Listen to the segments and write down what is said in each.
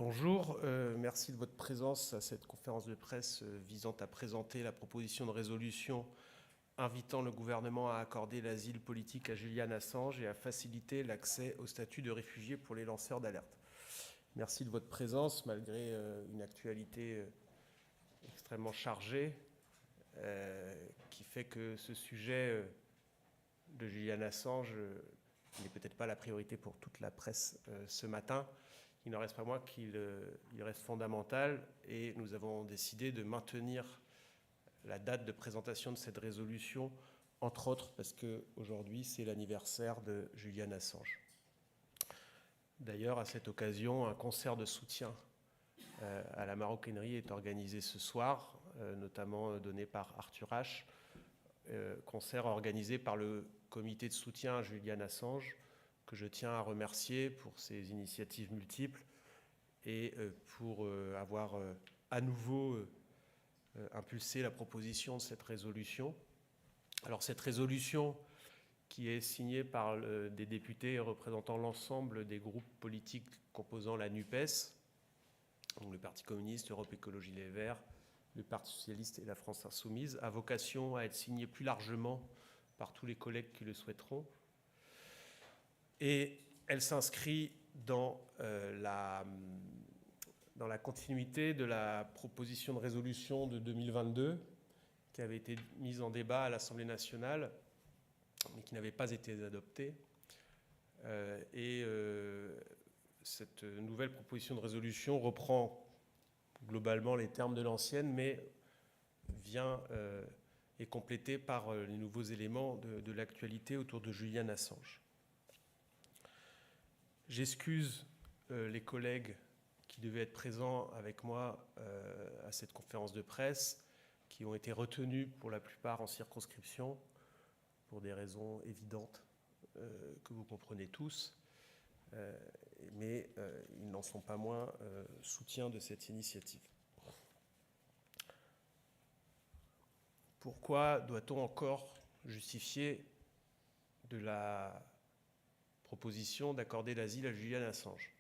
Bonjour, merci de votre présence à cette conférence de presse visant à présenter la proposition de résolution invitant le gouvernement à accorder l'asile politique à Julian Assange et à faciliter l'accès au statut de réfugié pour les lanceurs d'alerte. Merci de votre présence malgré une actualité extrêmement chargée qui fait que ce sujet de Julian Assange n'est peut-être pas la priorité pour toute la presse ce matin. Il n'en reste pas moins qu'il reste fondamental et nous avons décidé de maintenir la date de présentation de cette résolution, entre autres parce qu'aujourd'hui c'est l'anniversaire de Julian Assange. D'ailleurs, à cette occasion, un concert de soutien à la maroquinerie est organisé ce soir, notamment donné par Arthur H. Concert organisé par le comité de soutien à Julian Assange, que je tiens à remercier pour ses initiatives multiples et pour avoir à nouveau impulsé la proposition de cette résolution. Alors cette résolution, qui est signée par des députés représentant l'ensemble des groupes politiques composant la NUPES, donc le Parti communiste, Europe Écologie Les Verts, le Parti socialiste et la France insoumise, a vocation à être signée plus largement par tous les collègues qui le souhaiteront. Et elle s'inscrit dans la continuité de la proposition de résolution de 2022 qui avait été mise en débat à l'Assemblée nationale, mais qui n'avait pas été adoptée. Cette nouvelle proposition de résolution reprend globalement les termes de l'ancienne, mais vient est complétée par les nouveaux éléments de l'actualité autour de Julian Assange. J'excuse les collègues qui devaient être présents avec moi à cette conférence de presse, qui ont été retenus pour la plupart en circonscription, pour des raisons évidentes que vous comprenez tous, mais ils n'en sont pas moins soutiens de cette initiative. Pourquoi doit-on encore justifier de la proposition d'accorder l'asile à Julian Assange?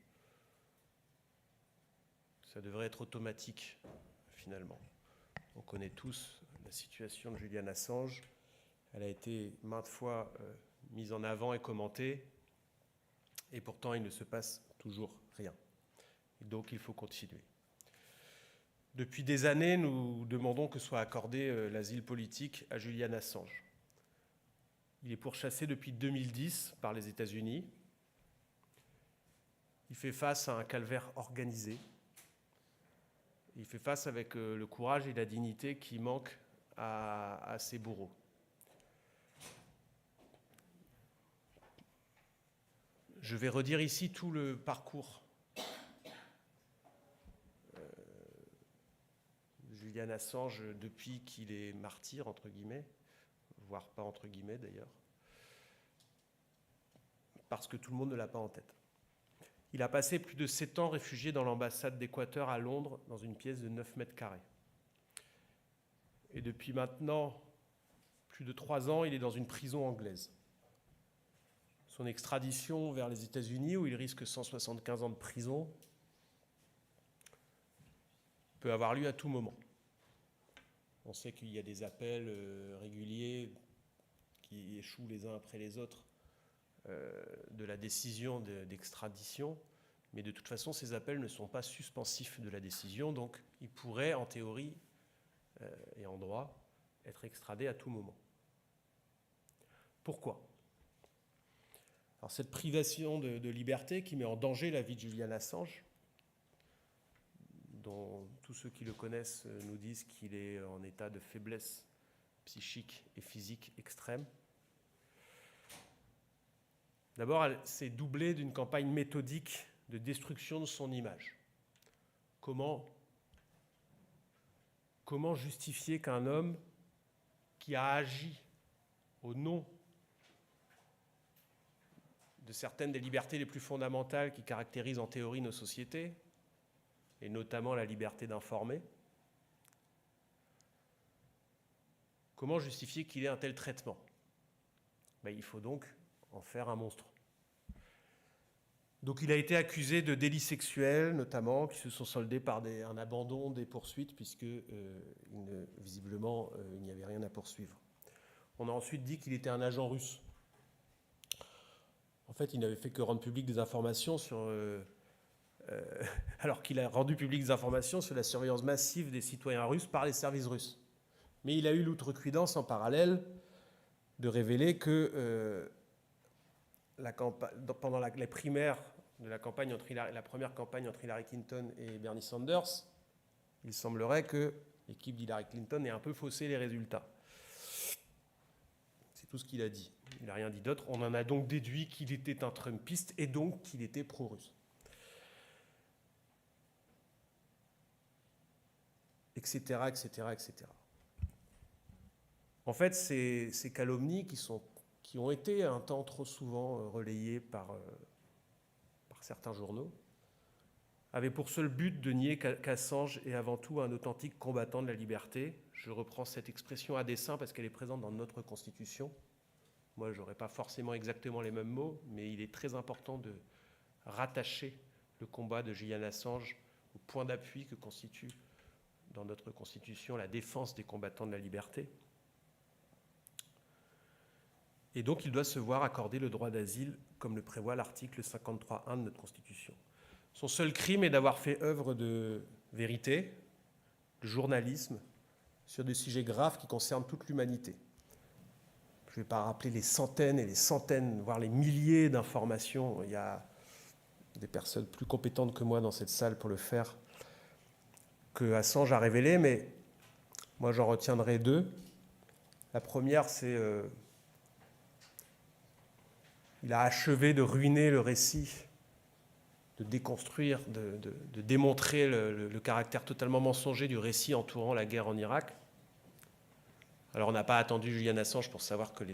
Ça devrait être automatique, finalement. On connaît tous la situation de Julian Assange. Elle a été maintes fois mise en avant et commentée, et pourtant il ne se passe toujours rien. Et donc il faut continuer. Depuis des années, nous demandons que soit accordé l'asile politique à Julian Assange. Il est pourchassé depuis 2010 par les États-Unis. Il fait face à un calvaire organisé. Il fait face avec le courage et la dignité qui manquent à ses bourreaux. Je vais redire ici tout le parcours. Julian Assange, depuis qu'il est martyr, entre guillemets, voire pas entre guillemets d'ailleurs, parce que tout le monde ne l'a pas en tête. Il a passé plus de 7 ans réfugié dans l'ambassade d'Équateur à Londres, dans une pièce de 9 mètres carrés. Et depuis maintenant plus de 3 ans, il est dans une prison anglaise. Son extradition vers les États-Unis, où il risque 175 ans de prison, peut avoir lieu à tout moment. On sait qu'il y a des appels réguliers qui échouent les uns après les autres de la décision d'extradition, mais de toute façon, ces appels ne sont pas suspensifs de la décision, donc il pourrait, en théorie et en droit, être extradé à tout moment. Pourquoi ? Alors, cette privation de liberté qui met en danger la vie de Julian Assange, dont tous ceux qui le connaissent nous disent qu'il est en état de faiblesse psychique et physique extrême. D'abord, elle s'est doublée d'une campagne méthodique de destruction de son image. Comment justifier qu'un homme qui a agi au nom de certaines des libertés les plus fondamentales qui caractérisent en théorie nos sociétés, et notamment la liberté d'informer, comment justifier qu'il ait un tel traitement ? Il faut donc en faire un monstre. Donc il a été accusé de délits sexuels, notamment, qui se sont soldés par un abandon des poursuites, puisque visiblement, il n'y avait rien à poursuivre. On a ensuite dit qu'il était un agent russe. En fait, il n'avait fait que rendre public des informations sur... alors qu'il a rendu public des informations sur la surveillance massive des citoyens russes par les services russes. Mais il a eu l'outrecuidance en parallèle de révéler que pendant les primaires de la première campagne entre Hillary Clinton et Bernie Sanders, il semblerait que l'équipe d'Hillary Clinton ait un peu faussé les résultats. C'est tout ce qu'il a dit. Il n'a rien dit d'autre. On en a donc déduit qu'il était un Trumpiste et donc qu'il était pro-russe. Etc., etc., etc. En fait, ces calomnies qui ont été un temps trop souvent relayées par certains journaux, avaient pour seul but de nier qu'Assange est avant tout un authentique combattant de la liberté. Je reprends cette expression à dessein parce qu'elle est présente dans notre Constitution. Moi, je n'aurais pas forcément exactement les mêmes mots, mais il est très important de rattacher le combat de Julian Assange au point d'appui que constitue dans notre Constitution la défense des combattants de la liberté. Et donc, il doit se voir accorder le droit d'asile, comme le prévoit l'article 53.1 de notre Constitution. Son seul crime est d'avoir fait œuvre de vérité, de journalisme, sur des sujets graves qui concernent toute l'humanité. Je ne vais pas rappeler les centaines et les centaines, voire les milliers d'informations. Il y a des personnes plus compétentes que moi dans cette salle pour le faire, que Assange a révélé, mais moi j'en retiendrai deux. La première, c'est il a achevé de ruiner le récit, de déconstruire, de démontrer le caractère totalement mensonger du récit entourant la guerre en Irak. Alors on n'a pas attendu Julian Assange pour savoir que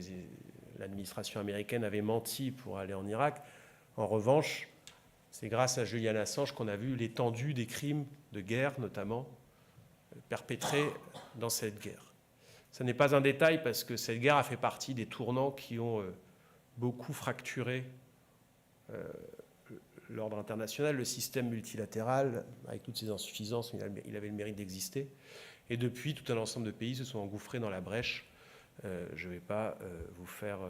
l'administration américaine avait menti pour aller en Irak. En revanche, c'est grâce à Julian Assange qu'on a vu l'étendue des crimes de guerre, notamment, perpétrés dans cette guerre. Ce n'est pas un détail parce que cette guerre a fait partie des tournants qui ont beaucoup fracturé l'ordre international, le système multilatéral, avec toutes ses insuffisances, il avait le mérite d'exister. Et depuis, tout un ensemble de pays se sont engouffrés dans la brèche. Je ne vais pas vous faire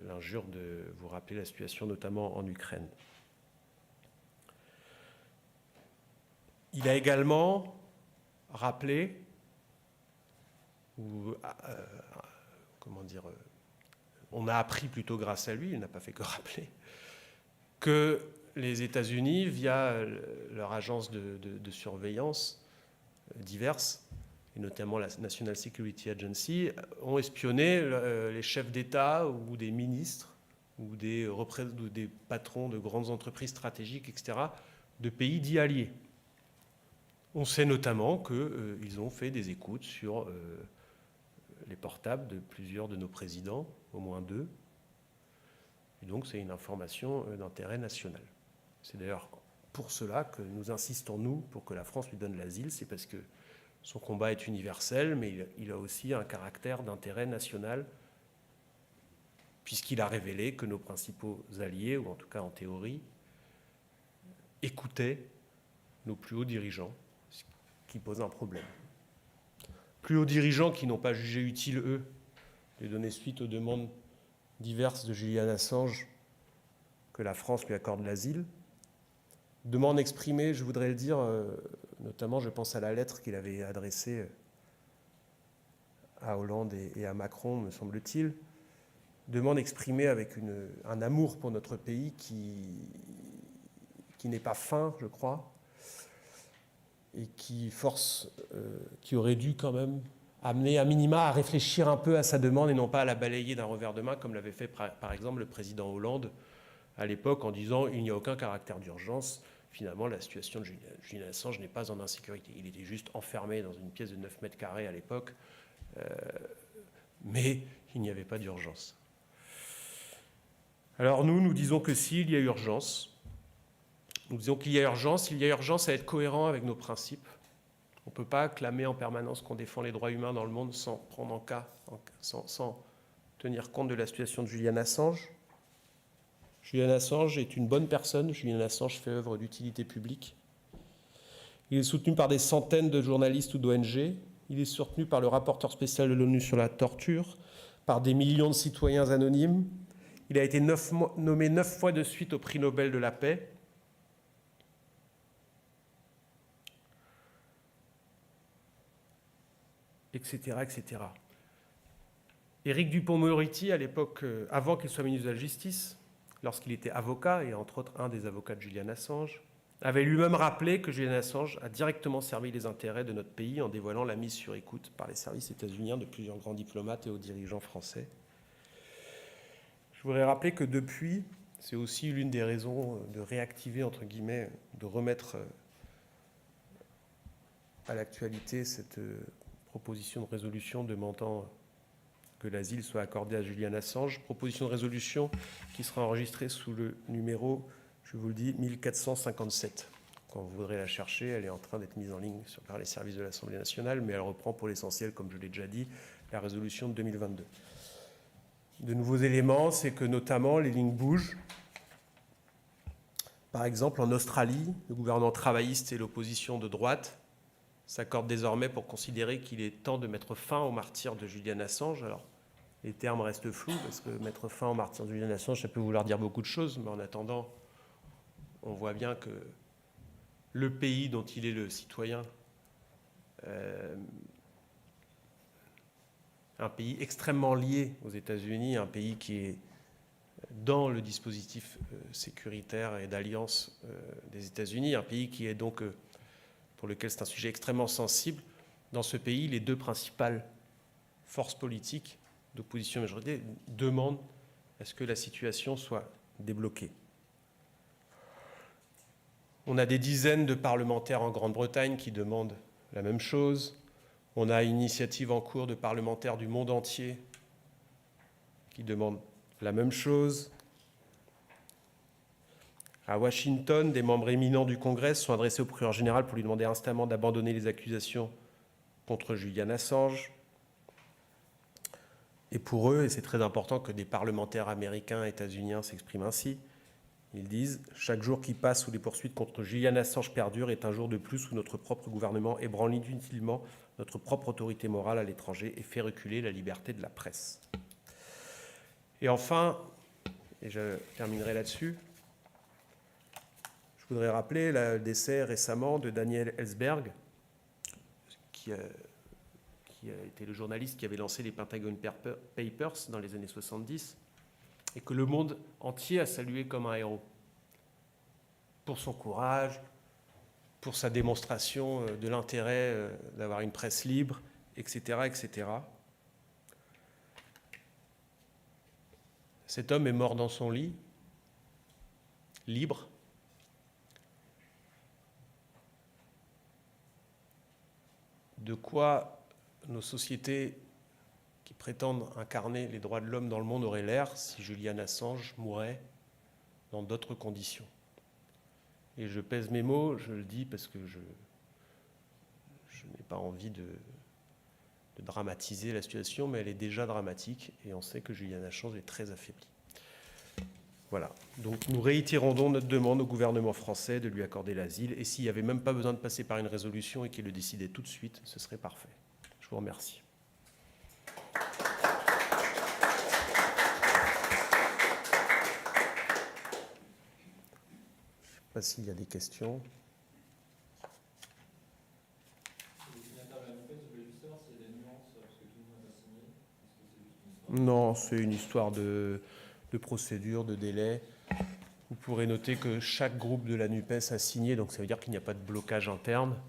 l'injure de vous rappeler la situation, notamment en Ukraine. Il a également rappelé, on a appris plutôt grâce à lui, il n'a pas fait que rappeler, que les États-Unis, via leur agence de surveillance diverses, et notamment la National Security Agency, ont espionné les chefs d'État ou des ministres ou des patrons de grandes entreprises stratégiques, etc., de pays dits alliés. On sait notamment qu'ils ont fait des écoutes sur les portables de plusieurs de nos présidents, au moins 2. Et donc c'est une information d'intérêt national. C'est d'ailleurs pour cela que nous insistons, nous, pour que la France lui donne l'asile, c'est parce que son combat est universel, mais il a aussi un caractère d'intérêt national, puisqu'il a révélé que nos principaux alliés, ou en tout cas en théorie, écoutaient nos plus hauts dirigeants, ce qui pose un problème. Plus hauts dirigeants qui n'ont pas jugé utile, eux, de donner suite aux demandes diverses de Julian Assange que la France lui accorde l'asile. Demande exprimée, je voudrais le dire, notamment je pense à la lettre qu'il avait adressée à Hollande et à Macron, me semble-t-il. Demande exprimée avec un amour pour notre pays qui n'est pas fin, je crois, et qui aurait dû quand même amener à minima à réfléchir un peu à sa demande et non pas à la balayer d'un revers de main, comme l'avait fait par exemple le président Hollande à l'époque en disant « il n'y a aucun caractère d'urgence ». Finalement, la situation de Julian Assange n'est pas en insécurité. Il était juste enfermé dans une pièce de 9 mètres carrés à l'époque, mais il n'y avait pas d'urgence. Alors nous disons que s'il y a urgence, nous disons qu'il y a urgence à être cohérent avec nos principes. On ne peut pas clamer en permanence qu'on défend les droits humains dans le monde sans tenir compte de la situation de Julian Assange. Julian Assange est une bonne personne. Julian Assange fait œuvre d'utilité publique. Il est soutenu par des centaines de journalistes ou d'ONG. Il est soutenu par le rapporteur spécial de l'ONU sur la torture, par des millions de citoyens anonymes. Il a été nommé 9 fois de suite au prix Nobel de la paix. Etc., etc. Éric Dupond-Moretti, à l'époque, avant qu'il soit ministre de la Justice, lorsqu'il était avocat, et entre autres un des avocats de Julian Assange, avait lui-même rappelé que Julian Assange a directement servi les intérêts de notre pays en dévoilant la mise sur écoute par les services états-uniens de plusieurs grands diplomates et hauts dirigeants français. Je voudrais rappeler que depuis, c'est aussi l'une des raisons de réactiver, entre guillemets, de remettre à l'actualité cette proposition de résolution demandant que l'asile soit accordé à Julian Assange. Proposition de résolution qui sera enregistrée sous le numéro, je vous le dis, 1457. Quand vous voudrez la chercher, elle est en train d'être mise en ligne par les services de l'Assemblée nationale, mais elle reprend pour l'essentiel, comme je l'ai déjà dit, la résolution de 2022. De nouveaux éléments, c'est que notamment les lignes bougent. Par exemple, en Australie, le gouvernement travailliste et l'opposition de droite s'accordent désormais pour considérer qu'il est temps de mettre fin au martyre de Julian Assange. Alors, les termes restent flous, parce que mettre fin au martyre de Julian Assange, ça peut vouloir dire beaucoup de choses, mais en attendant, on voit bien que le pays dont il est le citoyen, un pays extrêmement lié aux États-Unis, un pays qui est dans le dispositif sécuritaire et d'alliance des États-Unis, un pays qui est donc pour lequel c'est un sujet extrêmement sensible. Dans ce pays, les deux principales forces politiques d'opposition majoritaire demandent à ce que la situation soit débloquée. On a des dizaines de parlementaires en Grande-Bretagne qui demandent la même chose. On a une initiative en cours de parlementaires du monde entier qui demandent la même chose. À Washington, des membres éminents du Congrès sont adressés au procureur général pour lui demander instamment d'abandonner les accusations contre Julian Assange. Et pour eux, et c'est très important que des parlementaires américains et états-uniens s'expriment ainsi, ils disent « Chaque jour qui passe où les poursuites contre Julian Assange perdurent est un jour de plus où notre propre gouvernement ébranle inutilement notre propre autorité morale à l'étranger et fait reculer la liberté de la presse. » Et enfin, et je terminerai là-dessus, je voudrais rappeler le décès récemment de Daniel Ellsberg, qui a été le journaliste qui avait lancé les Pentagon Papers dans les années 70, et que le monde entier a salué comme un héros, pour son courage, pour sa démonstration de l'intérêt d'avoir une presse libre, etc., etc. Cet homme est mort dans son lit, libre. De quoi nos sociétés qui prétendent incarner les droits de l'homme dans le monde auraient l'air si Julian Assange mourait dans d'autres conditions. Et je pèse mes mots, je le dis parce que je n'ai pas envie de dramatiser la situation, mais elle est déjà dramatique et on sait que Julian Assange est très affaibli. Voilà, donc nous réitérons donc notre demande au gouvernement français de lui accorder l'asile, et s'il n'y avait même pas besoin de passer par une résolution et qu'il le décidait tout de suite, ce serait parfait. Je vous remercie. Je ne sais pas s'il y a des questions. Non, c'est une histoire de procédure, de délai. Vous pourrez noter que chaque groupe de la NUPES a signé, donc ça veut dire qu'il n'y a pas de blocage interne.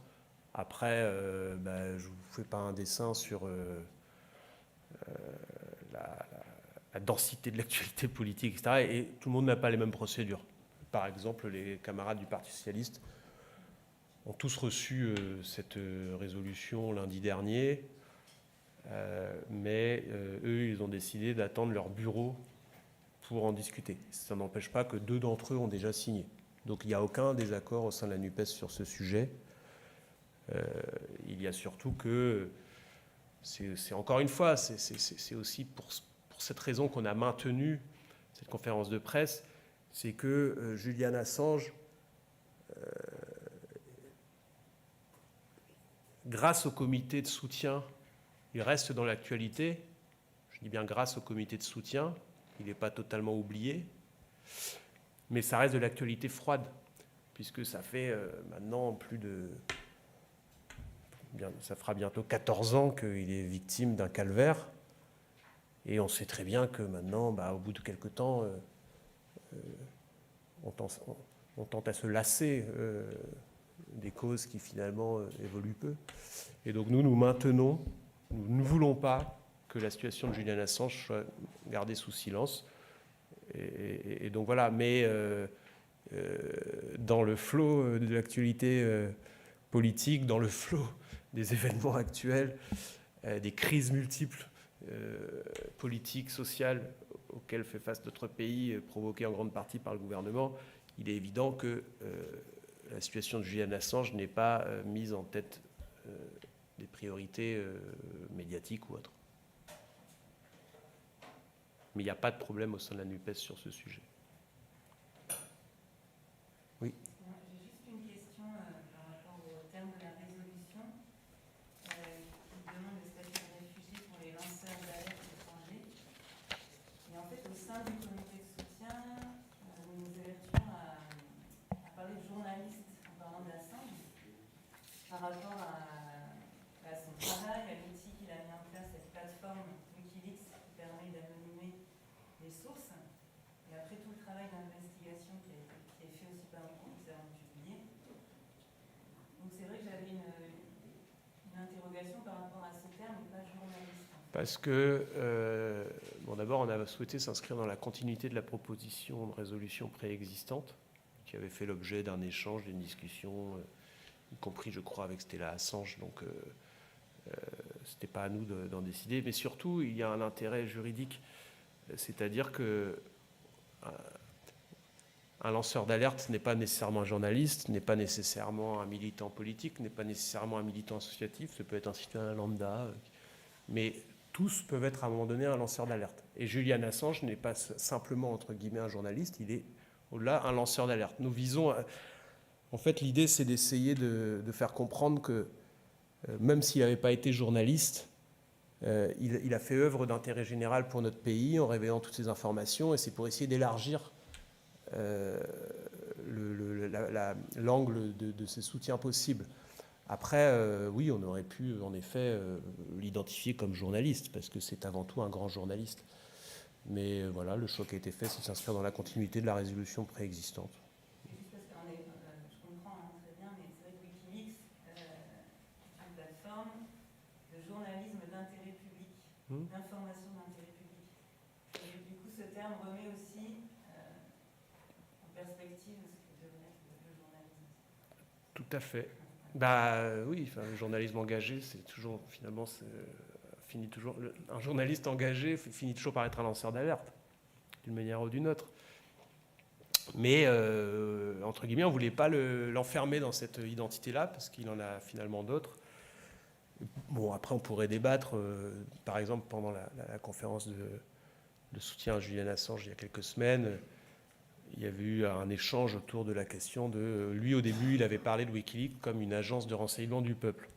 Après, je ne vous fais pas un dessin sur la densité de l'actualité politique, etc. Et tout le monde n'a pas les mêmes procédures. Par exemple, les camarades du Parti socialiste ont tous reçu cette résolution lundi dernier, mais eux, ils ont décidé d'attendre leur bureau pour en discuter. Ça n'empêche pas que 2 d'entre eux ont déjà signé. Donc il n'y a aucun désaccord au sein de la NUPES sur ce sujet. Il y a surtout que, c'est encore une fois, c'est aussi pour cette raison qu'on a maintenu cette conférence de presse, c'est que Julian Assange, grâce au comité de soutien, il reste dans l'actualité. Je dis bien grâce au comité de soutien, il n'est pas totalement oublié, mais ça reste de l'actualité froide, puisque ça fait maintenant ça fera bientôt 14 ans qu'il est victime d'un calvaire, et on sait très bien que maintenant, au bout de quelque temps, on tente à se lasser des causes qui finalement évoluent peu. Et donc nous maintenons, nous ne voulons pas que la situation de Julian Assange soit gardée sous silence. Et donc voilà, mais dans le flot de l'actualité politique, dans le flot des événements actuels, des crises multiples politiques, sociales auxquelles fait face notre pays, provoquées en grande partie par le gouvernement, il est évident que la situation de Julian Assange n'est pas mise en tête des priorités médiatiques ou autres. Mais il n'y a pas de problème au sein de la NUPES sur ce sujet. Oui. J'ai juste une question par rapport au terme de la résolution qui demande le statut de réfugié pour les lanceurs d'alerte étrangers. Et en fait, au sein du comité de soutien, nous nous avertions à parler de journalistes en parlant d'Assange par rapport à son travail, à l'outil qu'il a mis en place, cette plateforme Wikileaks qui permet d'anonymer les sources, et après tout le travail d'investigation qui est fait aussi par le commissaire en publié. Donc c'est vrai que j'avais une interrogation par rapport à ce terme, et pas journaliste. Parce que, d'abord, on a souhaité s'inscrire dans la continuité de la proposition de résolution préexistante, qui avait fait l'objet d'un échange, d'une discussion, y compris, je crois, avec Stella Assange, donc c'était pas à nous d'en décider. Mais surtout, il y a un intérêt juridique. C'est-à-dire que un lanceur d'alerte n'est pas nécessairement un journaliste, n'est pas nécessairement un militant politique, n'est pas nécessairement un militant associatif, ce peut être un citoyen lambda, mais tous peuvent être à un moment donné un lanceur d'alerte. Et Julian Assange n'est pas simplement, entre guillemets, un journaliste, il est au-delà un lanceur d'alerte. Nous visons, en fait, l'idée c'est d'essayer de faire comprendre que même s'il n'avait pas été journaliste, il a fait œuvre d'intérêt général pour notre pays en révélant toutes ces informations, et c'est pour essayer d'élargir l'angle de ces soutiens possibles. Après, oui, on aurait pu en effet l'identifier comme journaliste, parce que c'est avant tout un grand journaliste. Mais voilà, le choix qui a été fait, c'est de s'inscrire dans la continuité de la résolution préexistante. Juste parce qu'on est, je comprends très bien, mais c'est vrai que Wikileaks est une plateforme de journalisme d'intérêt public, d'information d'intérêt public. Et du coup, ce terme remet aussi en perspective ce que devrait être le journalisme. Tout à fait. Oui, le journalisme engagé, c'est toujours, finalement, finit toujours, un journaliste engagé finit toujours par être un lanceur d'alerte, d'une manière ou d'une autre. Mais, entre guillemets, on ne voulait pas l'enfermer dans cette identité-là, parce qu'il en a finalement d'autres. Bon, après, on pourrait débattre, par exemple, pendant la conférence de soutien à Julian Assange il y a quelques semaines, il y avait eu un échange autour de la question de... Lui, au début, il avait parlé de Wikileaks comme une agence de renseignement du peuple.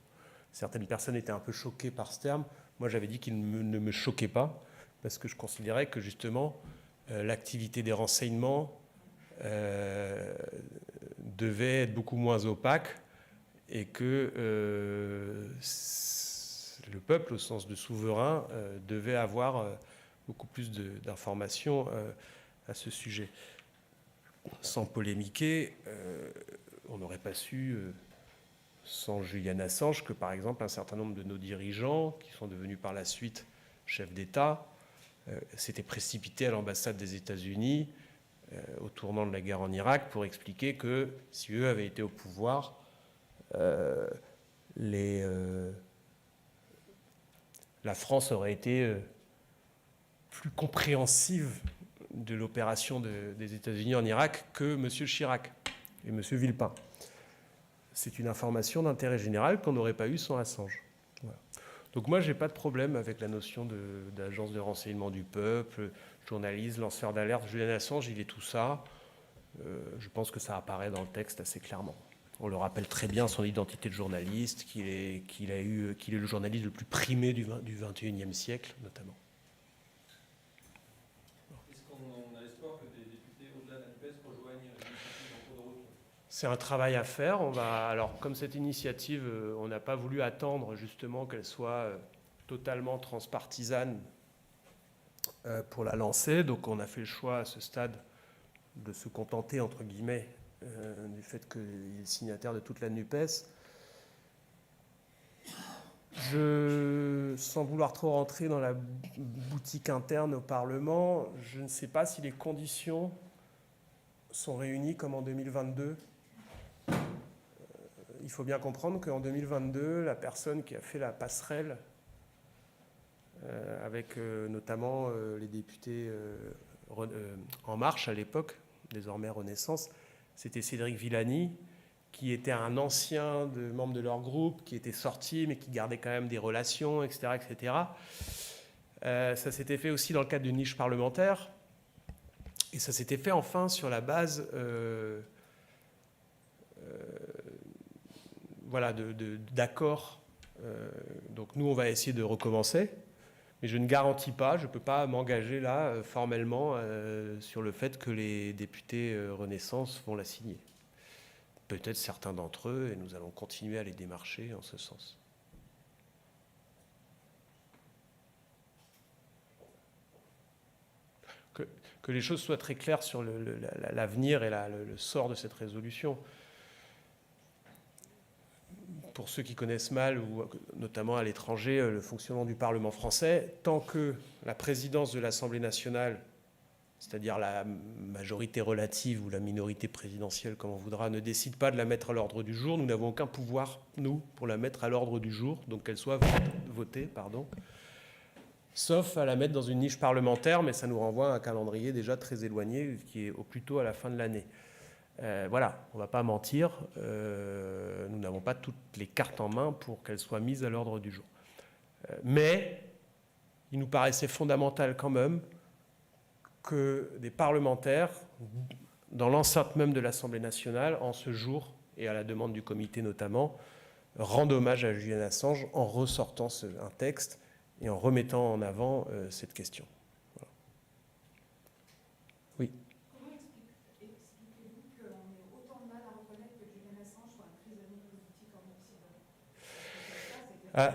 Certaines personnes étaient un peu choquées par ce terme. Moi, j'avais dit qu'il ne me choquait pas, parce que je considérais que, justement, l'activité des renseignements devait être beaucoup moins opaque, et que le peuple, au sens de souverain, devait avoir beaucoup plus d'informations à ce sujet. Sans polémiquer, on n'aurait pas su, sans Julian Assange, que par exemple un certain nombre de nos dirigeants, qui sont devenus par la suite chefs d'État, s'étaient précipités à l'ambassade des États-Unis au tournant de la guerre en Irak pour expliquer que si eux avaient été au pouvoir, la France aurait été plus compréhensive de l'opération des États-Unis en Irak que M. Chirac et M. Villepin. C'est une information d'intérêt général qu'on n'aurait pas eu sans Assange. Voilà. Donc moi, je n'ai pas de problème avec la notion d'agence de renseignement du peuple, journaliste, lanceur d'alerte. Julian Assange, il est tout ça. Je pense que ça apparaît dans le texte assez clairement. On le rappelle très bien son identité de journaliste, qu'il est le journaliste le plus primé du XXIe siècle, notamment. Est-ce qu'on a l'espoir que des députés au-delà de la NUPES rejoignent l'initiative en cours de route? C'est un travail à faire. Alors, comme cette initiative, on n'a pas voulu attendre justement qu'elle soit totalement transpartisane pour la lancer. Donc, on a fait le choix à ce stade de se contenter, entre guillemets, du fait qu'il est signataire de toute la NUPES. Sans vouloir trop rentrer dans la boutique interne au Parlement, je ne sais pas si les conditions sont réunies comme en 2022. Il faut bien comprendre qu'en 2022, la personne qui a fait la passerelle avec notamment les députés En Marche à l'époque, désormais Renaissance, c'était Cédric Villani, qui était un ancien membre de leur groupe, qui était sorti, mais qui gardait quand même des relations, etc. etc. Ça s'était fait aussi dans le cadre d'une niche parlementaire. Et ça s'était fait enfin sur la base voilà, d'accords. Donc nous, on va essayer de recommencer. Mais je ne garantis pas, je ne peux pas m'engager là formellement sur le fait que les députés Renaissance vont la signer. Peut-être certains d'entre eux, et nous allons continuer à les démarcher en ce sens. Que les choses soient très claires sur l'avenir et le sort de cette résolution. Pour ceux qui connaissent mal, ou notamment à l'étranger, le fonctionnement du Parlement français, tant que la présidence de l'Assemblée nationale, c'est-à-dire la majorité relative ou la minorité présidentielle, comme on voudra, ne décide pas de la mettre à l'ordre du jour, nous n'avons aucun pouvoir, nous, pour la mettre à l'ordre du jour, donc qu'elle soit votée, sauf à la mettre dans une niche parlementaire, mais ça nous renvoie à un calendrier déjà très éloigné, qui est au plus tôt à la fin de l'année. Voilà, on ne va pas mentir, nous n'avons pas toutes les cartes en main pour qu'elles soient mises à l'ordre du jour. Mais il nous paraissait fondamental quand même que des parlementaires, dans l'enceinte même de l'Assemblée nationale, en ce jour, et à la demande du comité notamment, rendent hommage à Julian Assange en ressortant un texte et en remettant en avant cette question. Voilà. Oui. Ah.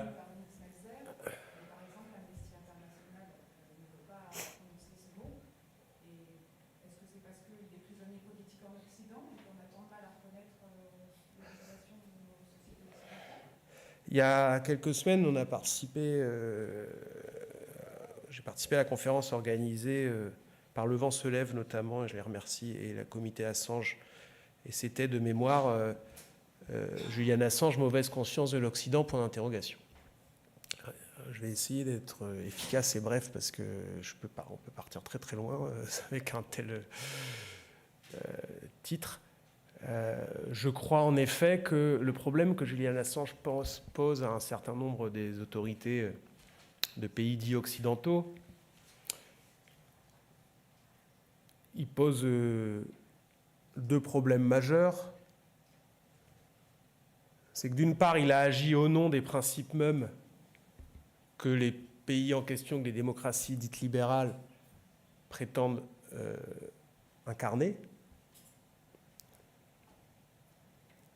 Il y a quelques semaines, on a participé, j'ai participé à la conférence organisée par Le Vent se lève notamment, et je les remercie, et la comité Assange. Et c'était de mémoire Julian Assange, mauvaise conscience de l'Occident, point d'interrogation. Je vais essayer d'être efficace et bref parce que on peut partir très très loin avec un tel titre. Je crois en effet que le problème que Julian Assange pose à un certain nombre des autorités de pays dits occidentaux, il pose deux problèmes majeurs. C'est que d'une part, il a agi au nom des principes mêmes que les pays en question, que les démocraties dites libérales prétendent incarner.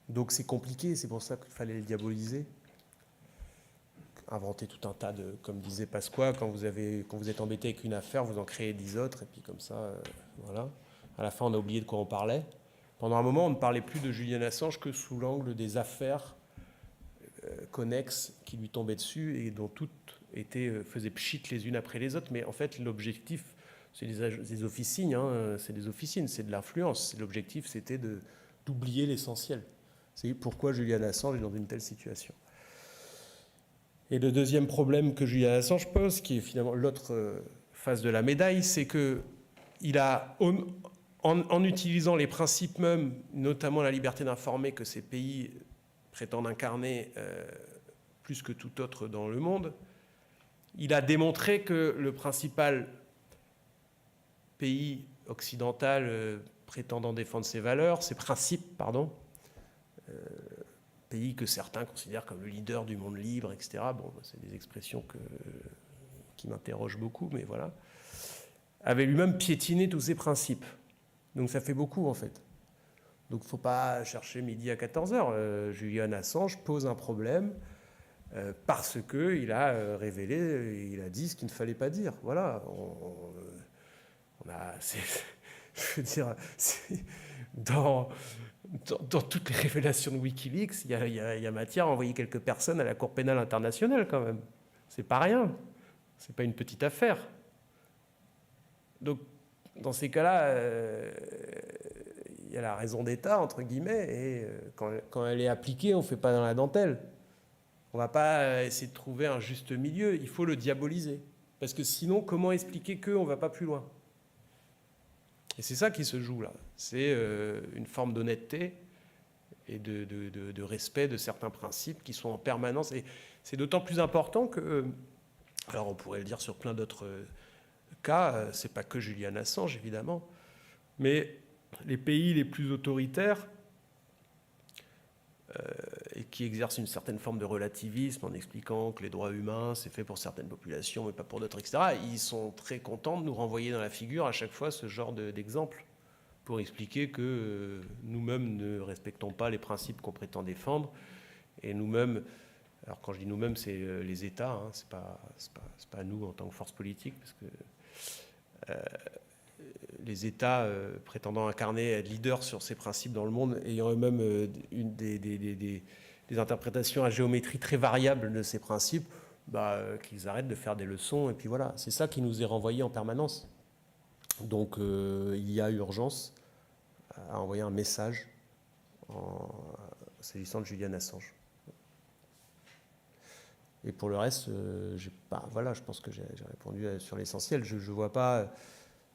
Donc c'est compliqué, c'est pour ça qu'il fallait le diaboliser. Inventer tout un tas de, comme disait Pasqua, quand vous êtes embêté avec une affaire, vous en créez 10 autres, et puis comme ça, voilà. À la fin, on a oublié de quoi on parlait. Pendant un moment, on ne parlait plus de Julian Assange que sous l'angle des affaires connexes qui lui tombaient dessus et dont toutes faisaient pchit les unes après les autres. Mais en fait, l'objectif, c'est des officines, hein, c'est des officines, c'est de l'influence. L'objectif, c'était d'oublier l'essentiel. C'est pourquoi Julian Assange est dans une telle situation. Et le deuxième problème que Julian Assange pose, qui est finalement l'autre face de la médaille, c'est qu'il a, en utilisant les principes mêmes, notamment la liberté d'informer que ces pays prétendent incarner plus que tout autre dans le monde, il a démontré que le principal pays occidental prétendant défendre ses valeurs, ses principes, pardon. Pays que certains considèrent comme le leader du monde libre, etc. Bon, c'est des expressions qui m'interrogent beaucoup, mais voilà. Avait lui-même piétiné tous ses principes. Donc ça fait beaucoup, en fait. Donc il ne faut pas chercher midi à 14h. Julian Assange pose un problème parce qu'il a révélé, il a dit ce qu'il ne fallait pas dire. Voilà. Je veux dire, dans toutes les révélations de Wikileaks, il y a matière à envoyer quelques personnes à la Cour pénale internationale, quand même. C'est pas rien. C'est pas une petite affaire. Donc, dans ces cas-là, il y a la raison d'État, entre guillemets, et quand elle est appliquée, on ne fait pas dans la dentelle. On ne va pas essayer de trouver un juste milieu. Il faut le diaboliser. Parce que sinon, comment expliquer qu'on ne va pas plus loin ? Et c'est ça qui se joue là. C'est une forme d'honnêteté et de respect de certains principes qui sont en permanence. Et c'est d'autant plus important que, alors on pourrait le dire sur plein d'autres cas, c'est pas que Julian Assange évidemment, mais les pays les plus autoritaires et qui exercent une certaine forme de relativisme en expliquant que les droits humains, c'est fait pour certaines populations, mais pas pour d'autres, etc., ils sont très contents de nous renvoyer dans la figure à chaque fois ce genre d'exemple pour expliquer que nous-mêmes ne respectons pas les principes qu'on prétend défendre. Et nous-mêmes, alors quand je dis nous-mêmes, c'est les États, hein, c'est pas nous en tant que force politique, parce que les États prétendant incarner, être leaders sur ces principes dans le monde, ayant eux-mêmes des interprétations à géométrie très variable de ces principes, qu'ils arrêtent de faire des leçons. Et puis voilà, c'est ça qui nous est renvoyé en permanence. Donc il y a urgence à envoyer un message s'agissant de Julian Assange. Et pour le reste, je pense que j'ai répondu sur l'essentiel. Je ne vois pas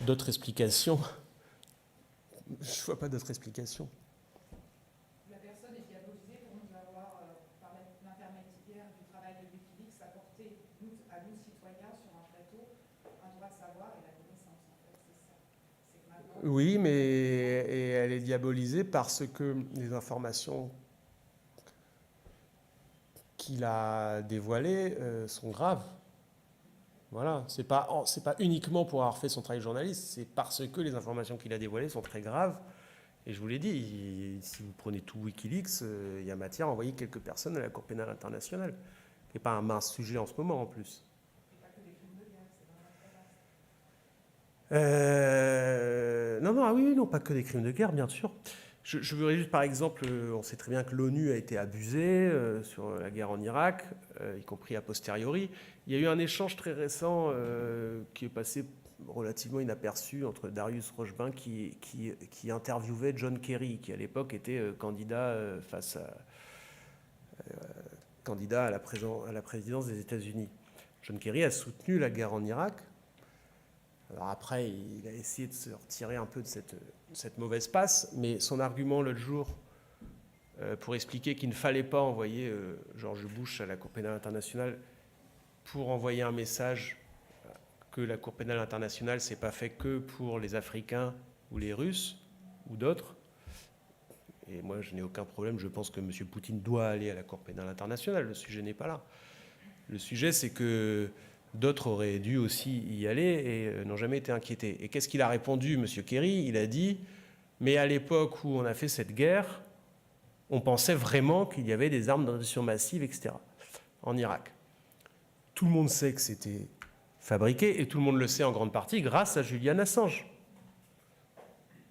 d'autres explications. Je vois pas d'autres explications. La personne est diabolisée pour nous avoir, par l'intermédiaire du travail de Wikileaks, apporté à nous citoyens sur un plateau un droit de savoir et la connaissance. En fait, c'est ça. C'est que maintenant... Oui, mais elle est diabolisée parce que les informations qu'il a dévoilées sont graves. Voilà, c'est pas uniquement pour avoir fait son travail de journaliste, c'est parce que les informations qu'il a dévoilées sont très graves. Et je vous l'ai dit, si vous prenez tout Wikileaks, il y a matière à envoyer quelques personnes à la Cour pénale internationale. Ce n'est pas un mince sujet en ce moment en plus. Et pas que des crimes de guerre, c'est vraiment Non, oui, non, pas que des crimes de guerre, bien sûr. Je voudrais juste, par exemple, on sait très bien que l'ONU a été abusée sur la guerre en Irak, y compris a posteriori. Il y a eu un échange très récent qui est passé relativement inaperçu entre Darius Rochebin qui interviewait John Kerry, qui à l'époque était candidat à la présidence des États-Unis. John Kerry a soutenu la guerre en Irak. Alors après, il a essayé de se retirer un peu de cette mauvaise passe, mais son argument l'autre jour pour expliquer qu'il ne fallait pas envoyer George Bush à la Cour pénale internationale pour envoyer un message que la Cour pénale internationale, c'est pas fait que pour les Africains ou les Russes ou d'autres. Et moi, je n'ai aucun problème. Je pense que M. Poutine doit aller à la Cour pénale internationale. Le sujet n'est pas là. Le sujet, c'est que d'autres auraient dû aussi y aller et n'ont jamais été inquiétés. Et qu'est-ce qu'il a répondu, M. Kerry ? Il a dit « Mais à l'époque où on a fait cette guerre, on pensait vraiment qu'il y avait des armes de destruction massive, etc. en Irak. » Tout le monde sait que c'était fabriqué et tout le monde le sait en grande partie grâce à Julian Assange.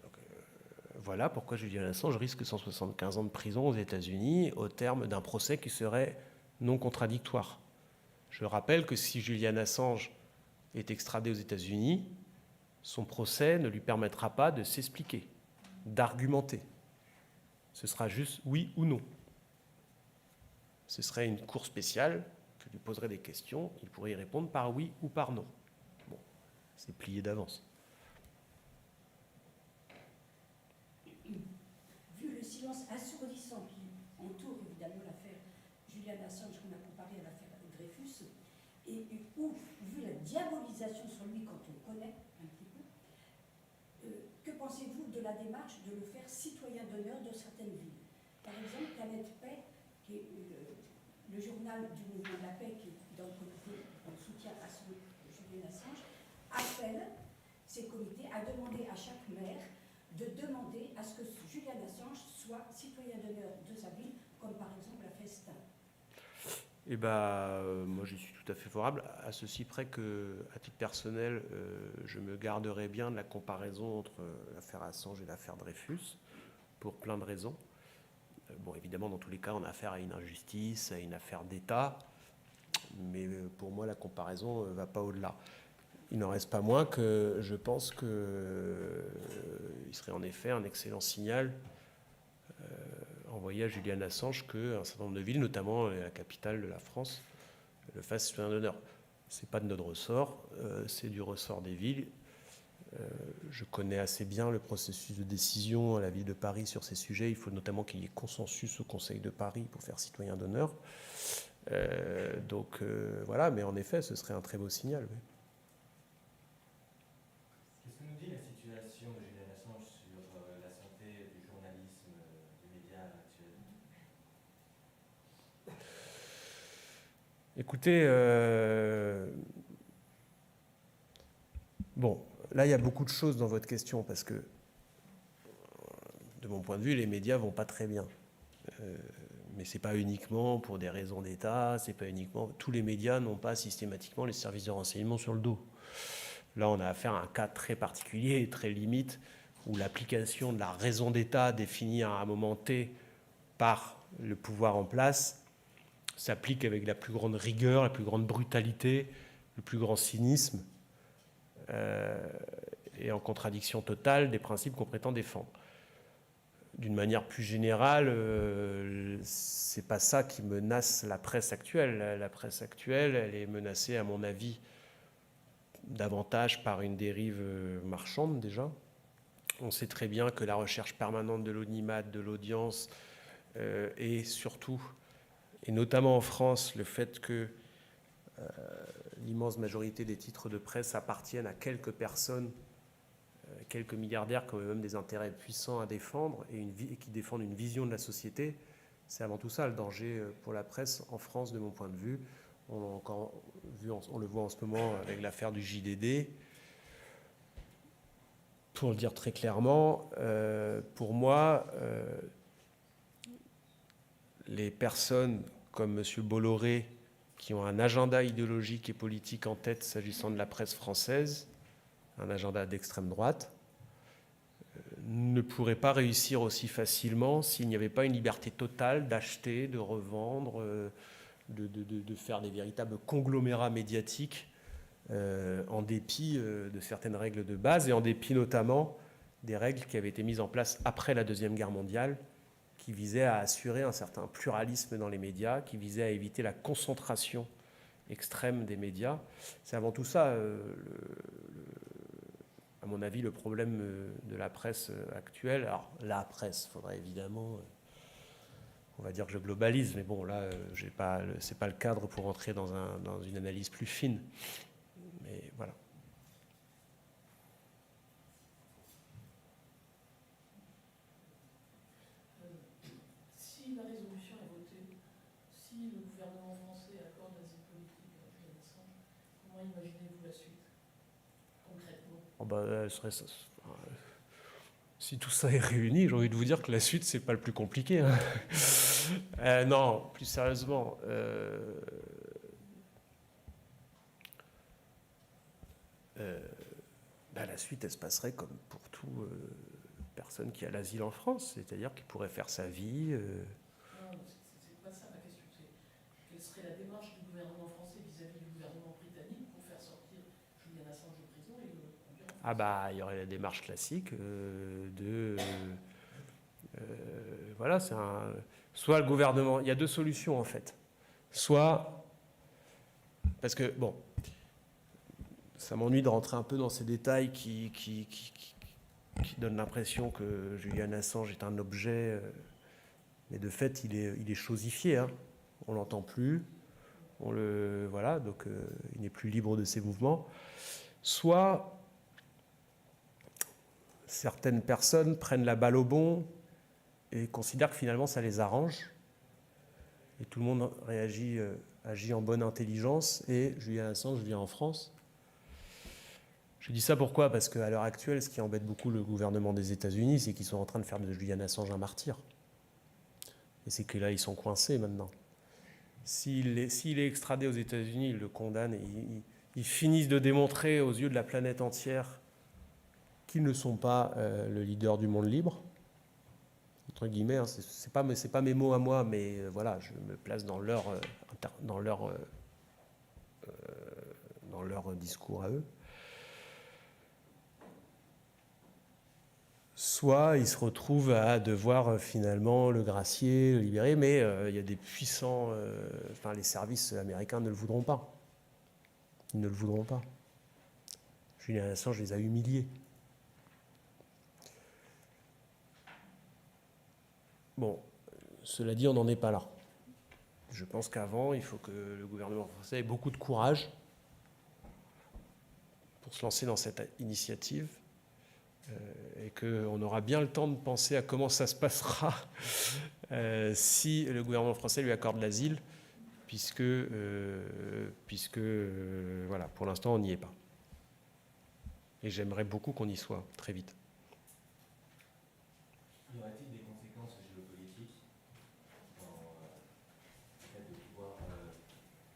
Donc, voilà pourquoi Julian Assange risque 175 ans de prison aux États-Unis au terme d'un procès qui serait non contradictoire. Je rappelle que si Julian Assange est extradé aux États-Unis, son procès ne lui permettra pas de s'expliquer, d'argumenter. Ce sera juste oui ou non. Ce serait une cour spéciale qui lui poserait des questions, il pourrait y répondre par oui ou par non. Bon, c'est plié d'avance. Vu le silence assourdissant qui entoure évidemment l'affaire Julian Assange, qu'on a comparé à l'affaire Dreyfus, et où, vu la diabolisation sur lui quand on connaît un petit peu, Que pensez-vous de la démarche de le faire citoyen d'honneur de certaines villes? Par exemple, Planète Paix, qui est le journal du mouvement de la paix, qui est dans le comité en soutien à celui de Julian Assange, appelle ces comités à demander à chaque maire de demander à ce que Julian Assange soit citoyen d'honneur de sa ville, comme par exemple à Festin. Eh ben, moi, j'y suis tout à fait favorable, à ceci près que, à titre personnel, je me garderai bien de la comparaison entre l'affaire Assange et l'affaire Dreyfus, pour plein de raisons. Bon, évidemment, dans tous les cas, on a affaire à une injustice, à une affaire d'État, mais pour moi, la comparaison ne va pas au-delà. Il n'en reste pas moins que je pense qu'il serait en effet un excellent signal envoyé à Julian Assange qu'un certain nombre de villes, notamment la capitale de la France, le fassent citoyen d'honneur. Ce n'est pas de notre ressort, c'est du ressort des villes. Je connais assez bien le processus de décision à la ville de Paris sur ces sujets. Il faut notamment qu'il y ait consensus au Conseil de Paris pour faire citoyen d'honneur. Donc voilà, mais en effet, ce serait un très beau signal. Oui. Qu'est-ce que nous dit la situation de Julian Assange sur la santé du journalisme, des médias actuellement? Écoutez, bon, là, il y a beaucoup de choses dans votre question, parce que, de mon point de vue, les médias vont pas très bien. Mais c'est pas uniquement pour des raisons d'État, c'est pas uniquement... Tous les médias n'ont pas systématiquement les services de renseignement sur le dos. Là, on a affaire à un cas très particulier et très limite, où l'application de la raison d'État définie à un moment T par le pouvoir en place s'applique avec la plus grande rigueur, la plus grande brutalité, le plus grand cynisme, et en contradiction totale des principes qu'on prétend défendre. D'une manière plus générale, c'est pas ça qui menace la presse actuelle. La presse actuelle, elle est menacée, à mon avis, davantage par une dérive marchande déjà. On sait très bien que la recherche permanente de l'audimat, de l'audience, et surtout, et notamment en France, le fait que l'immense majorité des titres de presse appartiennent à quelques personnes, quelques milliardaires qui ont même des intérêts puissants à défendre et qui défendent une vision de la société, c'est avant tout ça le danger pour la presse en France, de mon point de vue. On le voit en ce moment avec l'affaire du JDD. Pour le dire très clairement, pour moi, les personnes comme M. Bolloré, qui ont un agenda idéologique et politique en tête s'agissant de la presse française, un agenda d'extrême droite, ne pourraient pas réussir aussi facilement s'il n'y avait pas une liberté totale d'acheter, de revendre, de faire des véritables conglomérats médiatiques, en dépit de certaines règles de base et en dépit notamment des règles qui avaient été mises en place après la Deuxième Guerre mondiale, qui visaient à assurer un certain pluralisme dans les médias, qui visaient à éviter la concentration extrême des médias. C'est avant tout ça, à mon avis, le problème de la presse actuelle. Alors, la presse, il faudrait évidemment... on va dire que je globalise, mais bon, là, ce n'est pas le cadre pour entrer dans une analyse plus fine. Mais voilà. Si la résolution est votée, si le gouvernement français accorde l'asile politique à Julian Assange, comment imaginez-vous la suite, concrètement? Oh bah, si tout ça est réuni, j'ai envie de vous dire que la suite, c'est pas le plus compliqué. Hein. Non, plus sérieusement, la suite, elle se passerait comme pour toute personne qui a l'asile en France, c'est-à-dire qui pourrait faire sa vie. Non, c'est pas ça ma question. C'est quelle serait la démarche du gouvernement français vis-à-vis du gouvernement britannique pour faire sortir Julian Assange de prison et le conduire en France? Ah bah, il y aurait la démarche classique voilà, c'est soit le gouvernement... Il y a deux solutions, en fait. Soit... Parce que, bon, ça m'ennuie de rentrer un peu dans ces détails qui donnent l'impression que Julian Assange est un objet... mais de fait, il est chosifié. Hein. On ne l'entend plus. Voilà, donc il n'est plus libre de ses mouvements. Soit... certaines personnes prennent la balle au bond et considèrent que finalement ça les arrange. Et tout le monde agit en bonne intelligence, et Julian Assange vient en France. Je dis ça pourquoi? Parce qu'à l'heure actuelle, ce qui embête beaucoup le gouvernement des États-Unis, c'est qu'ils sont en train de faire de Julian Assange un martyr. Et c'est que là, ils sont coincés maintenant. S'il est extradé aux États-Unis, ils le condamnent et ils finissent de démontrer aux yeux de la planète entière qu'ils ne sont pas le leader du monde libre. Entre guillemets, hein, c'est pas mes mots à moi, mais voilà, je me place dans leur discours à eux. Soit ils se retrouvent à devoir finalement le gracier, le libérer, mais il y a des puissants... les services américains ne le voudront pas. Ils ne le voudront pas. Julian Assange les a humiliés. Bon, cela dit, on n'en est pas là. Je pense qu'avant, il faut que le gouvernement français ait beaucoup de courage pour se lancer dans cette initiative, et qu'on aura bien le temps de penser à comment ça se passera si le gouvernement français lui accorde l'asile, puisque voilà, pour l'instant, on n'y est pas. Et j'aimerais beaucoup qu'on y soit très vite. Y aurait-il des conséquences géopolitiques dans le fait de pouvoir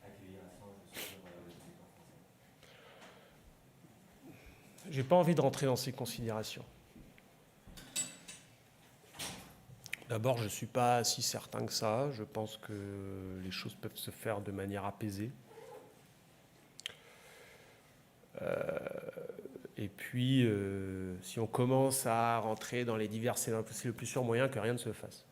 accueillir Assange sur le territoire français? J'ai pas envie de rentrer dans ces considérations. D'abord, je ne suis pas si certain que ça. Je pense que les choses peuvent se faire de manière apaisée. Et puis, si on commence à rentrer dans les divers scénarios, c'est le plus sûr moyen que rien ne se fasse.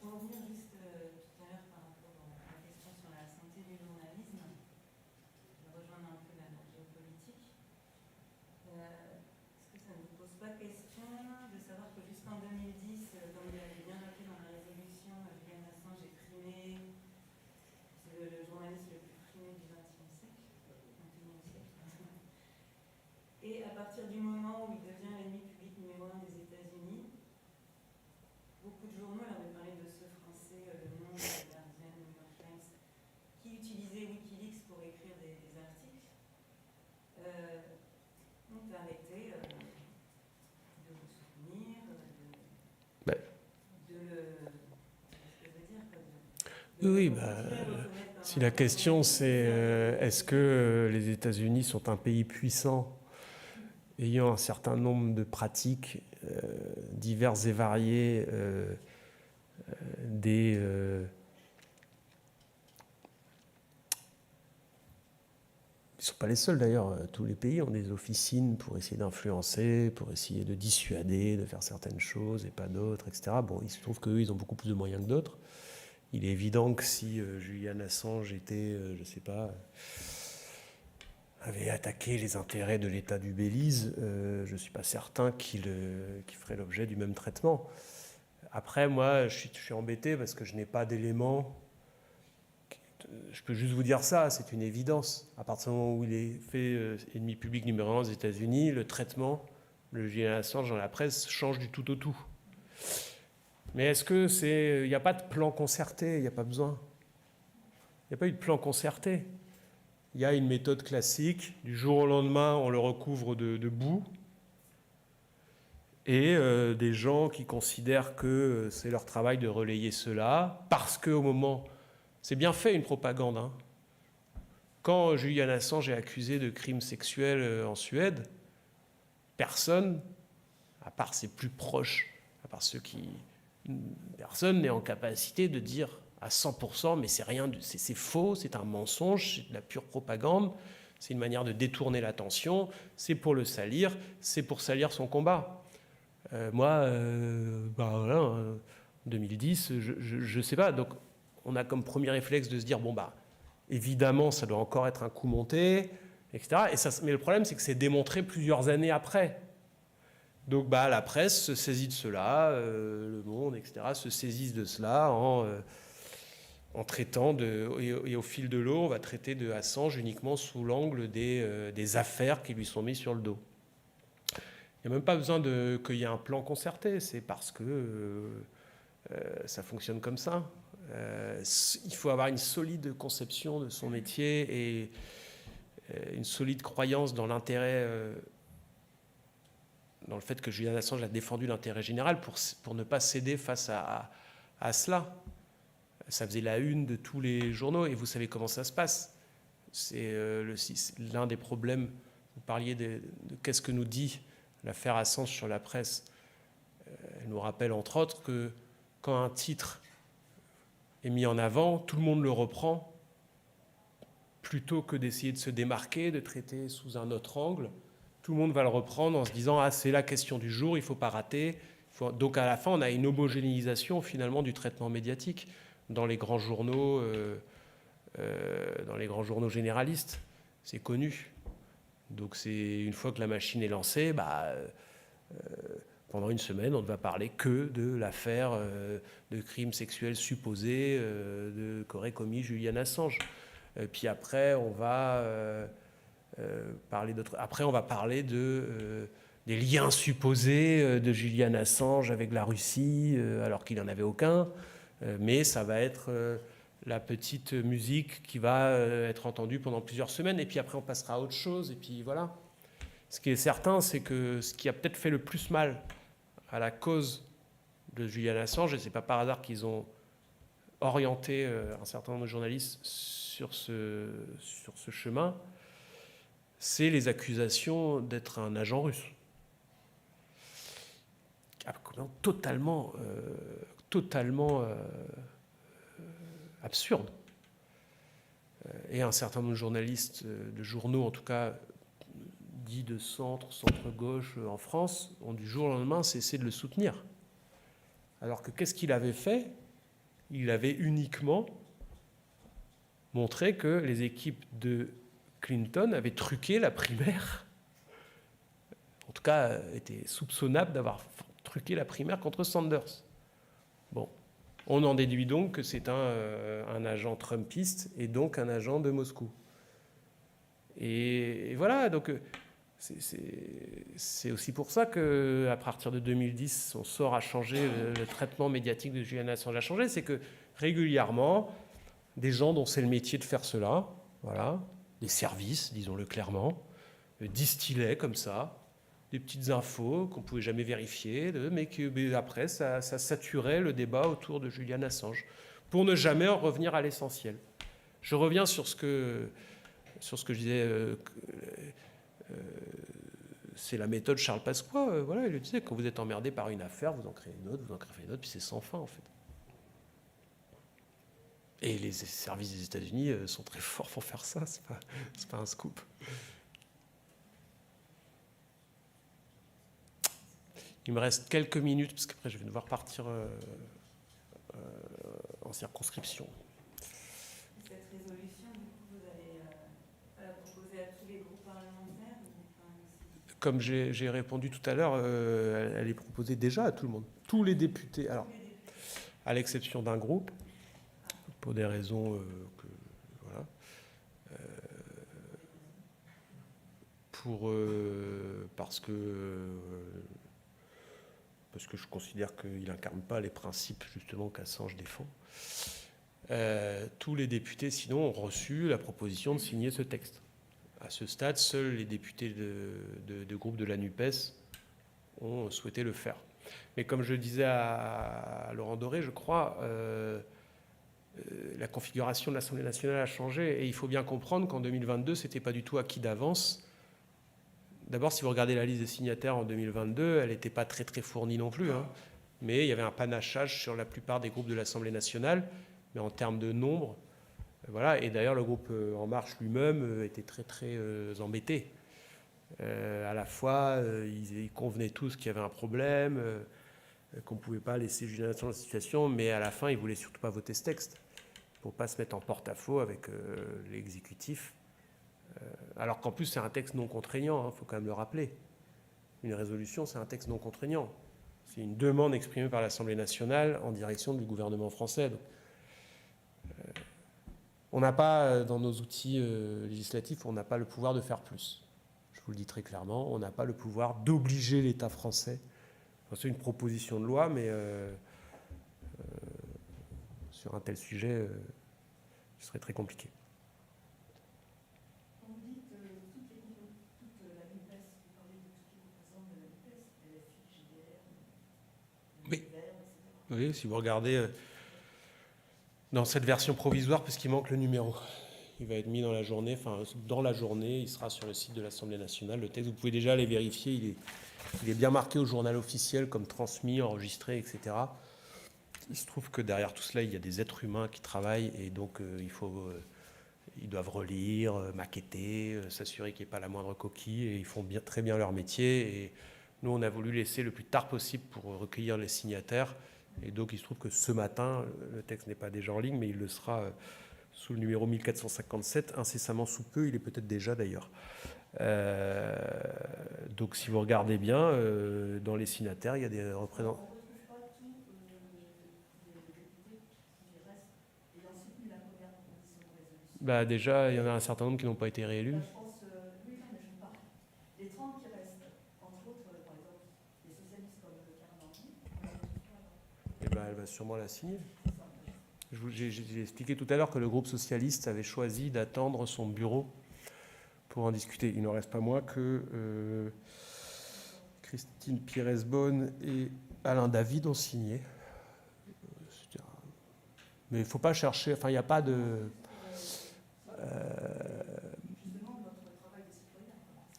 Pour revenir juste tout à l'heure par rapport à la question sur la santé du journalisme, rejoindre un peu la géopolitique, est-ce que ça ne vous pose pas question de savoir que jusqu'en 2010, comme vous l'avez bien rappelé dans la résolution, Julian Assange est primé, c'est le journaliste le plus primé du XXe siècle, et à partir du moment où il devient l'ennemi public numéro 1 des États-Unis, beaucoup de journaux, là on parlait de ceux français, Le Monde, Le Guardian, New York Times, qui utilisaient Wikileaks pour écrire des articles, ont arrêté de le soutenir, si la question c'est est-ce que les États-Unis sont un pays puissant ayant un certain nombre de pratiques diverses et variées, ils ne sont pas les seuls d'ailleurs, tous les pays ont des officines pour essayer d'influencer, pour essayer de dissuader, de faire certaines choses et pas d'autres, etc. Bon, il se trouve qu'eux, ils ont beaucoup plus de moyens que d'autres. Il est évident que si Julian Assange était, avait attaqué les intérêts de l'État du Belize, je ne suis pas certain qu'il ferait l'objet du même traitement. Après, moi, je suis embêté parce que je n'ai pas d'éléments. Je peux juste vous dire ça, c'est une évidence. À partir du moment où il est fait ennemi public numéro 1 aux États-Unis, le traitement de Julian Assange dans la presse change du tout au tout. Mais est-ce que c'est... Il n'y a pas de plan concerté, il n'y a pas besoin. Il n'y a pas eu de plan concerté. Il y a une méthode classique, du jour au lendemain, on le recouvre de boue, et des gens qui considèrent que c'est leur travail de relayer cela, parce qu'au moment... C'est bien fait, une propagande. Hein. Quand Julian Assange est accusé de crimes sexuels en Suède, personne, à part ses plus proches, à part ceux qui... Personne n'est en capacité de dire à 100%, mais c'est faux, c'est un mensonge, c'est de la pure propagande, c'est une manière de détourner l'attention, c'est pour le salir, c'est pour salir son combat. Moi, voilà, en 2010, je sais pas. Donc, on a comme premier réflexe de se dire, bon, évidemment, ça doit encore être un coup monté, etc. Mais le problème, c'est que c'est démontré plusieurs années après. Donc la presse se saisit de cela, Le Monde, etc., se saisissent de cela en traitant et au fil de l'eau, on va traiter de Assange uniquement sous l'angle des affaires qui lui sont mises sur le dos. Il n'y a même pas besoin qu'il y ait un plan concerté, c'est parce que ça fonctionne comme ça. Il faut avoir une solide conception de son métier et une solide croyance dans l'intérêt, dans le fait que Julian Assange a défendu l'intérêt général pour ne pas céder face à cela. Ça faisait la une de tous les journaux et vous savez comment ça se passe. C'est l'un des problèmes. Vous parliez de qu'est-ce que nous dit l'affaire Assange sur la presse. Elle nous rappelle entre autres que quand un titre est mis en avant, tout le monde le reprend plutôt que d'essayer de se démarquer, de traiter sous un autre angle. Tout le monde va le reprendre en se disant « Ah, c'est la question du jour, il ne faut pas rater ». Donc à la fin, on a une homogénéisation finalement du traitement médiatique dans les grands journaux, généralistes. C'est connu. Donc c'est une fois que la machine est lancée, pendant une semaine, on ne va parler que de l'affaire de crimes sexuels supposés qu'aurait commis Julian Assange. Puis après, on va parler d'autres. Après, on va parler des liens supposés de Julian Assange avec la Russie, alors qu'il n'en avait aucun. Mais ça va être la petite musique qui va être entendue pendant plusieurs semaines. Et puis après, on passera à autre chose. Et puis voilà. Ce qui est certain, c'est que ce qui a peut-être fait le plus mal à la cause de Julian Assange, et ce n'est pas par hasard qu'ils ont orienté un certain nombre de journalistes sur ce chemin, c'est les accusations d'être un agent russe. Totalement absurde. Et un certain nombre de journalistes, de journaux en tout cas, dits de centre-gauche en France, ont du jour au lendemain cessé de le soutenir. Alors que qu'est-ce qu'il avait fait? Il avait uniquement montré que les équipes de Clinton avaient truqué la primaire, en tout cas étaient soupçonnables d'avoir truqué la primaire contre Sanders. Bon, on en déduit donc que c'est un agent trumpiste et donc un agent de Moscou. Et voilà, donc c'est aussi pour ça qu'à partir de 2010, son sort a changé, le traitement médiatique de Julian Assange a changé, c'est que régulièrement, des gens dont c'est le métier de faire cela, voilà, des services, disons-le clairement, distillaient comme ça des petites infos qu'on ne pouvait jamais vérifier, mais après, ça saturait le débat autour de Julian Assange, pour ne jamais en revenir à l'essentiel. Je reviens sur ce que je disais, c'est la méthode Charles Pasqua, voilà, il le disait, quand vous êtes emmerdé par une affaire, vous en créez une autre, puis c'est sans fin en fait. Et les services des États-Unis sont très forts pour faire ça, c'est pas un scoop. Il me reste quelques minutes, parce qu'après je vais devoir partir en circonscription. Cette résolution, du coup, vous allez la proposer à tous les groupes parlementaires ou... Comme j'ai répondu tout à l'heure, elle est proposée déjà à tout le monde. Tous les députés, alors, à l'exception d'un groupe, pour des raisons voilà, parce que je considère qu'il n'incarne pas les principes justement qu'Assange défend. Tous les députés, sinon, ont reçu la proposition de signer ce texte. À ce stade, seuls les députés de groupe de la NUPES ont souhaité le faire. Mais comme je disais à Laurent Doré, je crois, la configuration de l'Assemblée nationale a changé et il faut bien comprendre qu'en 2022, ce n'était pas du tout acquis d'avance. D'abord, si vous regardez la liste des signataires en 2022, elle n'était pas très très fournie non plus, hein. Mais il y avait un panachage sur la plupart des groupes de l'Assemblée nationale, mais en termes de nombre, voilà. Et d'ailleurs, le groupe En Marche lui-même était très très embêté. À la fois, ils convenaient tous qu'il y avait un problème, qu'on ne pouvait pas laisser Julian Assange dans la situation, mais à la fin, ils ne voulaient surtout pas voter ce texte pour ne pas se mettre en porte-à-faux avec l'exécutif. Alors qu'en plus, c'est un texte non contraignant, faut quand même le rappeler. Une résolution, c'est un texte non contraignant. C'est une demande exprimée par l'Assemblée nationale en direction du gouvernement français. Donc, On n'a pas, dans nos outils législatifs, on n'a pas le pouvoir de faire plus. Je vous le dis très clairement, on n'a pas le pouvoir d'obliger l'État français. C'est une proposition de loi, mais sur un tel sujet, ce serait très compliqué. Quand vous dites toute la NUPES, vous parlez de tout ce qui représente de la NUPES, LFI, GDR, Oui. Vert, etc. Oui, si vous regardez dans cette version provisoire, parce qu'il manque le numéro. Il va être mis dans la journée, enfin dans la journée, il sera sur le site de l'Assemblée nationale. Le texte, vous pouvez déjà aller vérifier, il est bien marqué au journal officiel comme transmis, enregistré, etc. Il se trouve que derrière tout cela, il y a des êtres humains qui travaillent et donc ils doivent relire, maqueter, s'assurer qu'il n'y ait pas la moindre coquille et ils font très bien leur métier. Et nous, on a voulu laisser le plus tard possible pour recueillir les signataires. Et donc, il se trouve que ce matin, le texte n'est pas déjà en ligne, mais il le sera sous le numéro 1457, incessamment sous peu. Il est peut-être déjà d'ailleurs. Donc, si vous regardez bien, dans les signataires, il y a des représentants. On ne retrouve pas tous les députés qui restent ayant soutenu la première proposition de résolution. Bah, déjà, il y en a un certain nombre qui n'ont pas été réélus. Là, je pense, oui, non, mais je vous parle. Les 30 qui restent, entre autres, par exemple, les socialistes comme Karen Henry, on les retrouve pas là. Eh ben, elle va sûrement la signer. J'ai expliqué tout à l'heure que le groupe socialiste avait choisi d'attendre son bureau pour en discuter. Il n'en reste pas moins que Christine Pires-Beaune et Alain David ont signé. Mais il ne faut pas chercher, enfin il n'y a pas de... Justement, notre travail de citoyen.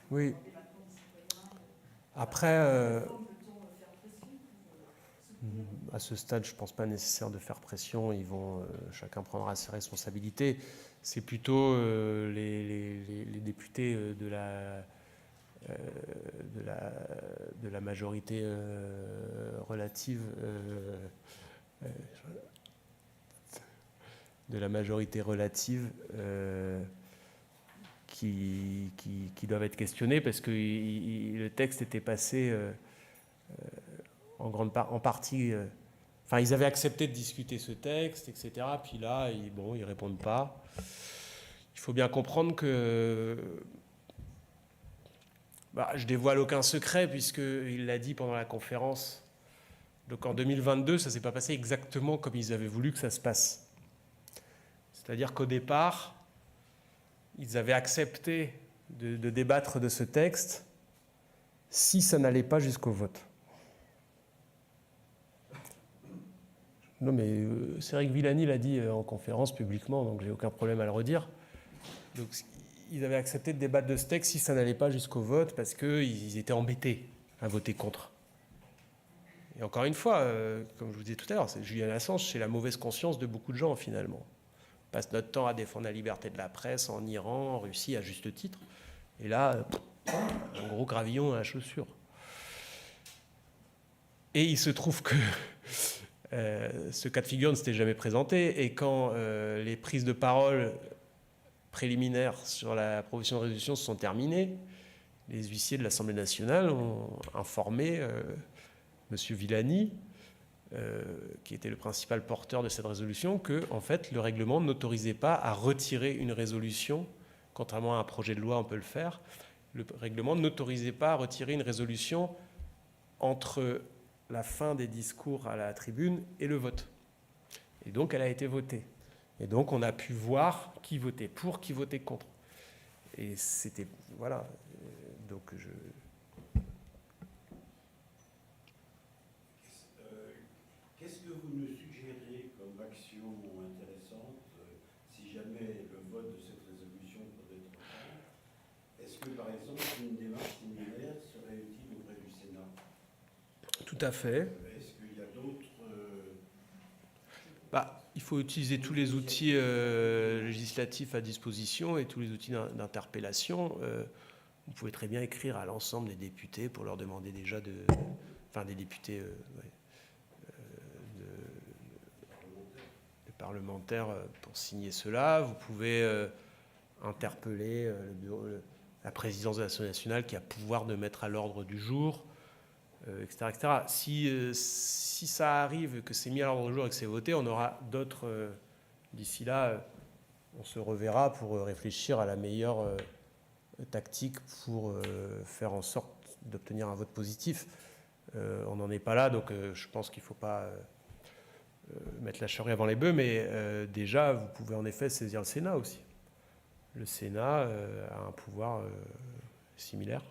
Oui. On est maintenant des citoyens. Après, Comment peut-on faire pression pour soutenir? à ce stade, je ne pense pas nécessaire de faire pression. Ils vont, chacun prendra ses responsabilités. C'est plutôt les députés de la majorité relative qui doivent être questionnés parce que le texte était passé en partie. Enfin, ils avaient accepté de discuter ce texte, etc. Puis là, ils répondent pas. Il faut bien comprendre que je dévoile aucun secret puisqu'il l'a dit pendant la conférence. Donc en 2022, ça ne s'est pas passé exactement comme ils avaient voulu que ça se passe. C'est-à-dire qu'au départ, ils avaient accepté de débattre de ce texte si ça n'allait pas jusqu'au vote. Non, mais Cédric Villani l'a dit en conférence publiquement, donc j'ai aucun problème à le redire. Donc, ils avaient accepté de débattre de ce texte si ça n'allait pas jusqu'au vote parce qu'ils étaient embêtés à voter contre. Et encore une fois, comme je vous disais tout à l'heure, Julian Assange, c'est la mauvaise conscience de beaucoup de gens finalement. On passe notre temps à défendre la liberté de la presse en Iran, en Russie, à juste titre. Et là, un gros gravillon à la chaussure. Et il se trouve que ce cas de figure ne s'était jamais présenté. Et quand les prises de parole préliminaires sur la proposition de résolution se sont terminées, les huissiers de l'Assemblée nationale ont informé M. Villani, qui était le principal porteur de cette résolution, que en fait, le règlement n'autorisait pas à retirer une résolution, contrairement à un projet de loi, on peut le faire. Le règlement n'autorisait pas à retirer une résolution entre la fin des discours à la tribune et le vote. Et donc, elle a été votée. Et donc, on a pu voir qui votait pour, qui votait contre. Et c'était... Voilà. Donc, Qu'est-ce que vous nous suggérez comme action intéressante si jamais le vote de cette résolution peut être fait? Est-ce que, par exemple, une démarche similaire serait utile auprès du Sénat? Tout à fait. Est-ce qu'il y a d'autres... Il faut utiliser tous les outils législatifs à disposition et tous les outils d'interpellation. Vous pouvez très bien écrire à l'ensemble des députés pour leur demander déjà de... Enfin, des députés... des parlementaires pour signer cela. Vous pouvez interpeller le bureau, la présidence de l'Assemblée nationale qui a pouvoir de mettre à l'ordre du jour, etc., etc. Si ça arrive, que c'est mis à l'ordre du jour et que c'est voté, on aura d'autres, d'ici là, on se reverra pour réfléchir à la meilleure tactique pour faire en sorte d'obtenir un vote positif. On n'en est pas là, donc je pense qu'il ne faut pas mettre la charrue avant les bœufs, mais déjà, vous pouvez en effet saisir le Sénat aussi. Le Sénat a un pouvoir similaire.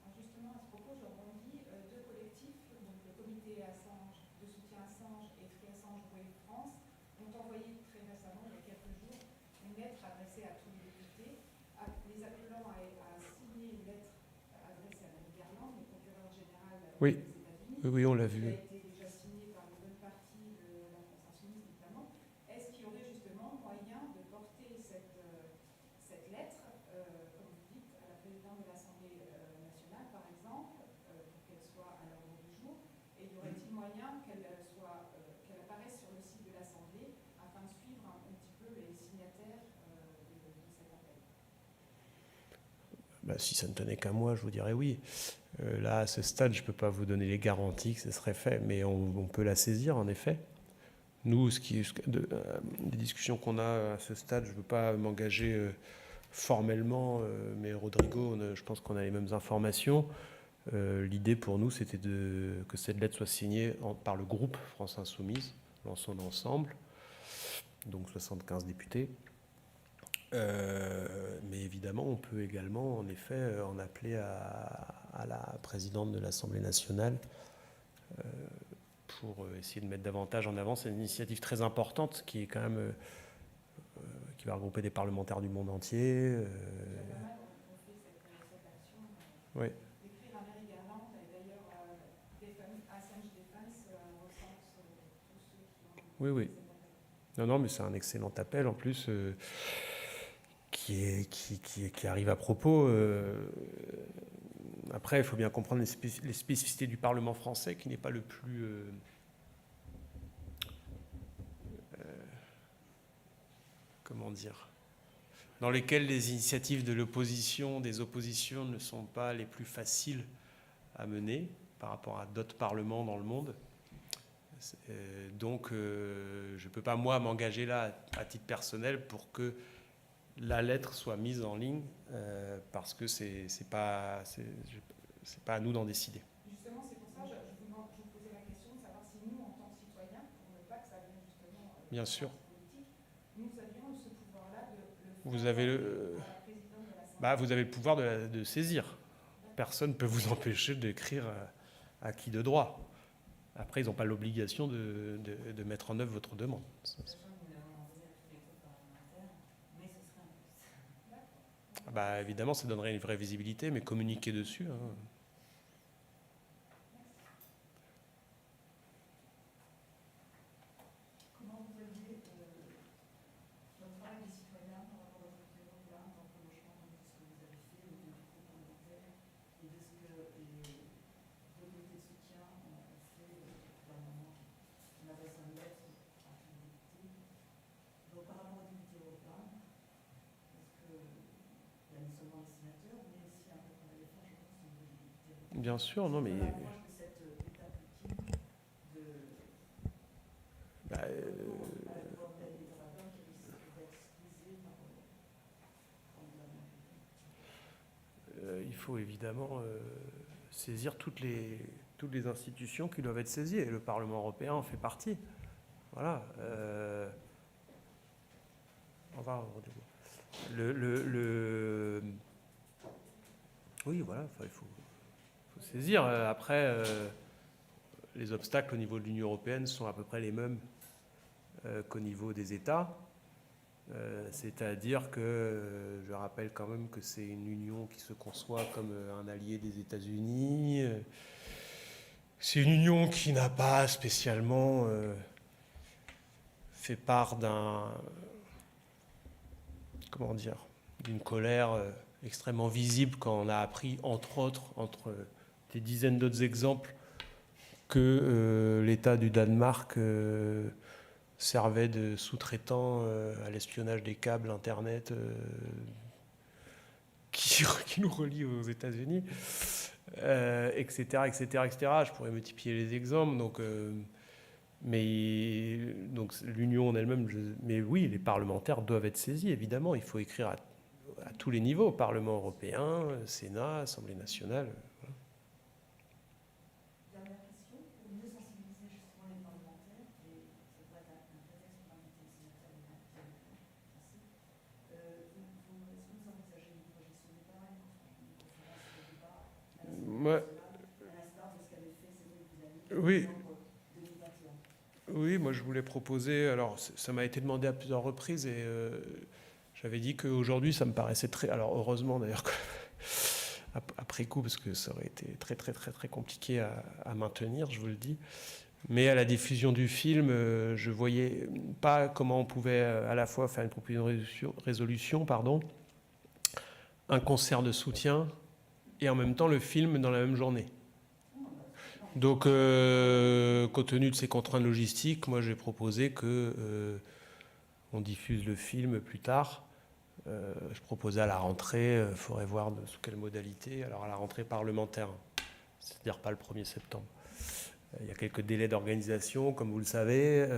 Alors justement, à ce propos, je rebondis, deux collectifs, donc le comité Assange, de soutien Assange et Free Assange Wave France, ont envoyé très récemment, il y a quelques jours, une lettre adressée à tous les députés, les appelant à signer une lettre adressée à Merrick Garland, le procureur général Oui. des États-Unis. Oui, on l'a Qui vu. a été déjà signé par une bonne partie de la France Insoumise notamment. Est-ce qu'il y aurait justement moyen de porter cette lettre, comme vous dites, à la présidente de l'Assemblée nationale, par exemple, pour qu'elle soit à l'ordre du jour? Et y aurait-il moyen qu'elle apparaisse sur le site de l'Assemblée afin de suivre un petit peu les signataires de cet appel? Bah, si ça ne tenait qu'à moi, je vous dirais oui. Là, à ce stade, je ne peux pas vous donner les garanties que ce serait fait, mais on peut la saisir, en effet. Nous, des discussions qu'on a à ce stade, je ne veux pas m'engager formellement, mais Rodrigo, je pense qu'on a les mêmes informations. L'idée pour nous, c'était que cette lettre soit signée par le groupe France Insoumise, dans son ensemble, donc 75 députés. Mais évidemment, on peut également, en effet, en appeler à la présidente de l'Assemblée nationale pour essayer de mettre davantage en avant cette initiative très importante qui est quand même qui va regrouper des parlementaires du monde entier. Oui. D'écrire à Merrick Garland, et d'ailleurs Assange Defense recense tous ceux qui ont... Oui, oui. Non, mais c'est un excellent appel en plus qui arrive à propos. Après, il faut bien comprendre les spécificités du Parlement français qui n'est pas le plus... comment dire, dans lesquels les initiatives de l'opposition, des oppositions ne sont pas les plus faciles à mener par rapport à d'autres parlements dans le monde. Donc, je ne peux pas, moi, m'engager là, à titre personnel, pour que la lettre soit mise en ligne, parce que c'est pas à nous d'en décider. Justement, c'est pour ça que je vous posais la question de savoir si nous, en tant que citoyens, pour ne pas que ça vienne justement Bien sûr. politique, nous avions ce pouvoir-là de le faire Vous avez à la présidente de l'Assemblée. vous avez le pouvoir de saisir. Personne ne peut vous empêcher d'écrire à qui de droit. Après, ils n'ont pas l'obligation de mettre en œuvre votre demande. Sachant que nous l'avons envoyé à tous les groupes parlementaires, mais ce serait un plus. Bah, évidemment, ça donnerait une vraie visibilité, mais communiquer dessus. Hein. Comment vous aviez le travail des citoyens par rapport à votre là, dans le changement de ce que vous avez fait, de groupes parlementaires, et de ce que les deux comités de soutien ont fait au gouvernement? On adresse une lettre à tous les députés. Donc par rapport aux députés européens, est-ce que il y a non seulement les sénateurs, mais aussi un peu de travail à faire, je pense, au niveau des députés européens. Bien sûr, non, mais... On approche de cette étape ultime de... il faut évidemment saisir toutes les institutions qui doivent être saisies, et le Parlement européen en fait partie. Voilà. Au revoir, Rodrigo. Oui, voilà, il faut saisir. Après, les obstacles au niveau de l'Union européenne sont à peu près les mêmes qu'au niveau des États. C'est-à-dire que je rappelle quand même que c'est une union qui se conçoit comme un allié des États-Unis. C'est une union qui n'a pas spécialement fait part d'une colère extrêmement visible quand on a appris, entre autres, entre des dizaines d'autres exemples, que l'État du Danemark servait de sous-traitant à l'espionnage des câbles Internet qui nous relient aux États-Unis, etc., etc., etc. Je pourrais multiplier les exemples. Donc, Mais donc l'Union en elle-même, mais oui, les parlementaires doivent être saisis, évidemment. Il faut écrire à tous les niveaux, Parlement européen, Sénat, Assemblée nationale. Voilà. Dernière question, pour mieux sensibiliser justement les parlementaires, et ça pourrait être un prétexte pour inviter les sénateurs et les députés. Est-ce que vous envisagez une projection de débat, une conférence de débat Ouais. à l'instar de ce qu'avait fait Cédric Villani Oui. en 2021? Oui, moi je voulais proposer, alors ça m'a été demandé à plusieurs reprises et j'avais dit qu'aujourd'hui ça me paraissait très, alors heureusement d'ailleurs après coup parce que ça aurait été très très très très compliqué à maintenir, je vous le dis, mais à la diffusion du film, je voyais pas comment on pouvait à la fois faire une proposition de résolution, un concert de soutien et en même temps le film dans la même journée. Donc, compte tenu de ces contraintes logistiques, moi j'ai proposé que on diffuse le film plus tard. Je proposais à la rentrée, il faudrait voir sous quelle modalité. Alors à la rentrée parlementaire, c'est-à-dire pas le 1er septembre. Il y a quelques délais d'organisation, comme vous le savez.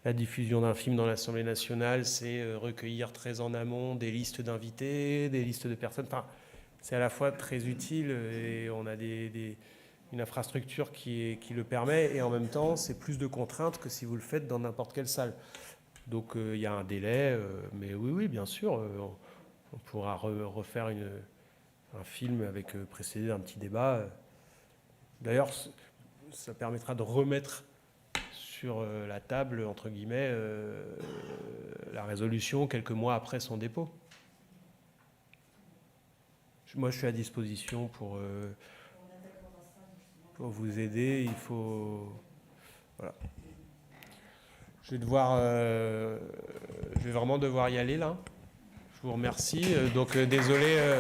La diffusion d'un film dans l'Assemblée nationale, c'est recueillir très en amont des listes d'invités, des listes de personnes. Enfin, c'est à la fois très utile et on a une infrastructure qui le permet, et en même temps, c'est plus de contraintes que si vous le faites dans n'importe quelle salle. Donc, il y a un délai, mais oui, bien sûr, on pourra refaire un film avec précédé d'un petit débat. D'ailleurs, ça permettra de remettre sur la table, entre guillemets, la résolution quelques mois après son dépôt. Moi, je suis à disposition pour vous aider. Il faut... Voilà. Je vais vraiment devoir y aller, là. Je vous remercie. Donc, désolé...